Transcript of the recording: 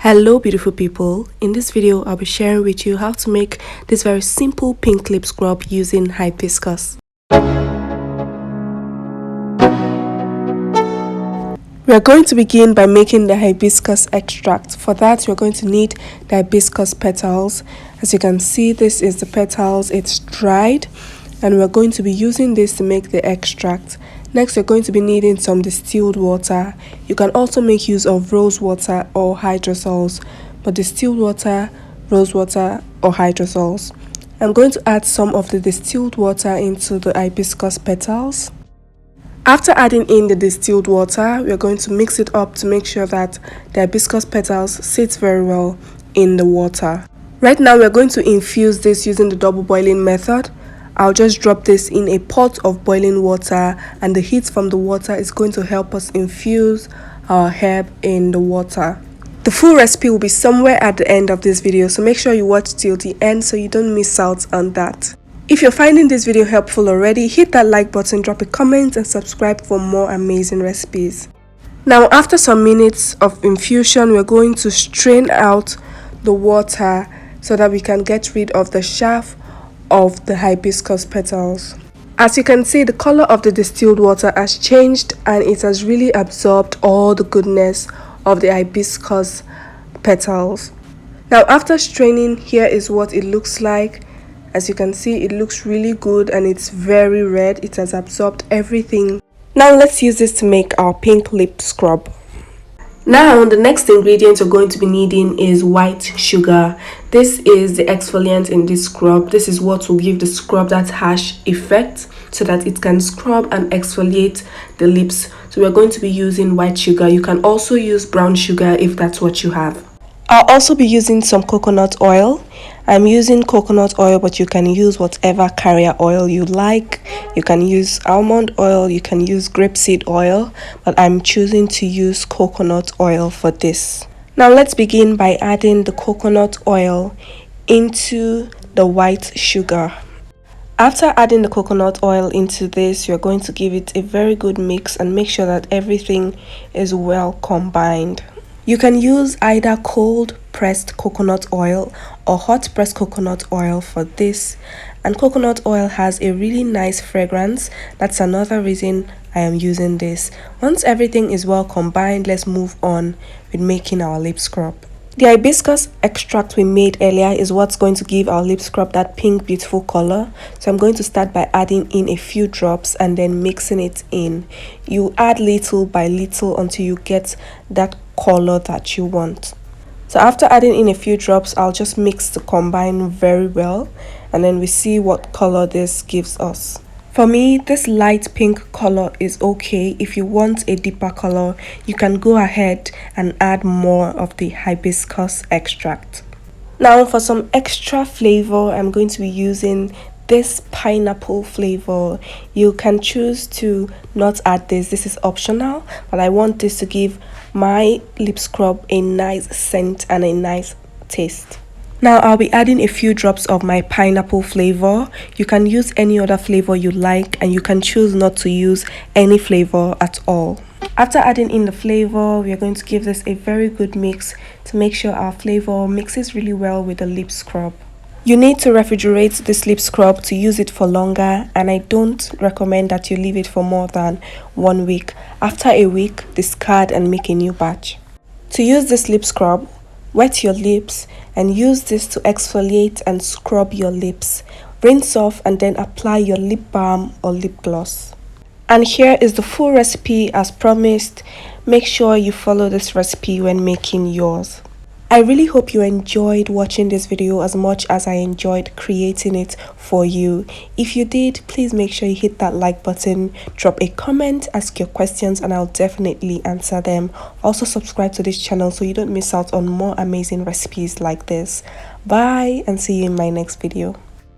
Hello beautiful people, in this video I'll be sharing with you how to make this very simple pink lip scrub using hibiscus. We are going to begin by making the hibiscus extract. For that we're going to need the hibiscus petals. As you can see, this is the petals, it's dried, and we're going to be using this to make the extract. Next, you're going to be needing some distilled water. You can also make use of rose water or hydrosols, but distilled water, rose water or hydrosols. I'm going to add some of the distilled water into the hibiscus petals. After adding in the distilled water, we're going to mix it up to make sure that the hibiscus petals sit very well in the water. Right now, we're going to infuse this using the double boiling method. I'll just drop this in a pot of boiling water, and the heat from the water is going to help us infuse our herb in the water. The full recipe will be somewhere at the end of this video, so make sure you watch till the end so you don't miss out on that. If you're finding this video helpful already, hit that like button, drop a comment and subscribe for more amazing recipes. Now, after some minutes of infusion, we're going to strain out the water so that we can get rid of the chaff of the hibiscus petals. As you can see, the color of the distilled water has changed and it has really absorbed all the goodness of the hibiscus petals. Now, after straining, here is what it looks like. As you can see, it looks really good and it's very red. It has absorbed everything. Now let's use this to make our pink lip scrub. Now, the next ingredient you're going to be needing is white sugar. This is the exfoliant in this scrub. This is what will give the scrub that harsh effect so that it can scrub and exfoliate the lips. So we're going to be using white sugar. You can also use brown sugar if that's what you have. I'll also be using some coconut oil. I'm using coconut oil, but you can use whatever carrier oil you like. You can use almond oil, you can use grapeseed oil, but I'm choosing to use coconut oil for this. Now let's begin by adding the coconut oil into the white sugar. After adding the coconut oil into this, you're going to give it a very good mix and make sure that everything is well combined. You can use either cold pressed coconut oil or hot pressed coconut oil for this, and coconut oil has a really nice fragrance. That's another reason I am using this. Once everything is well combined, let's move on with making our lip scrub. The hibiscus extract we made earlier is what's going to give our lip scrub that pink beautiful color. So I'm going to start by adding in a few drops and then mixing it in. You add little by little until you get that color that you want. So after adding in a few drops, I'll just mix the combine very well, and then we see what color this gives us. For me, this light pink color is okay. If you want a deeper color, you can go ahead and add more of the hibiscus extract. Now for some extra flavor, I'm going to be using this pineapple flavor. You can choose to not add this. This is optional, but I want this to give my lip scrub a nice scent and a nice taste. Now I'll be adding a few drops of my pineapple flavor. You can use any other flavor you like, and you can choose not to use any flavor at all. After adding in the flavor, we are going to give this a very good mix to make sure our flavor mixes really well with the lip scrub. You need to refrigerate this lip scrub to use it for longer, and I don't recommend that you leave it for more than 1 week. After a week, discard and make a new batch. To use this lip scrub, wet your lips and use this to exfoliate and scrub your lips. Rinse off and then apply your lip balm or lip gloss. And here is the full recipe as promised. Make sure you follow this recipe when making yours. I really hope you enjoyed watching this video as much as I enjoyed creating it for you. If you did, please make sure you hit that like button, drop a comment, ask your questions, and I'll definitely answer them. Also subscribe to this channel so you don't miss out on more amazing recipes like this. Bye, and see you in my next video.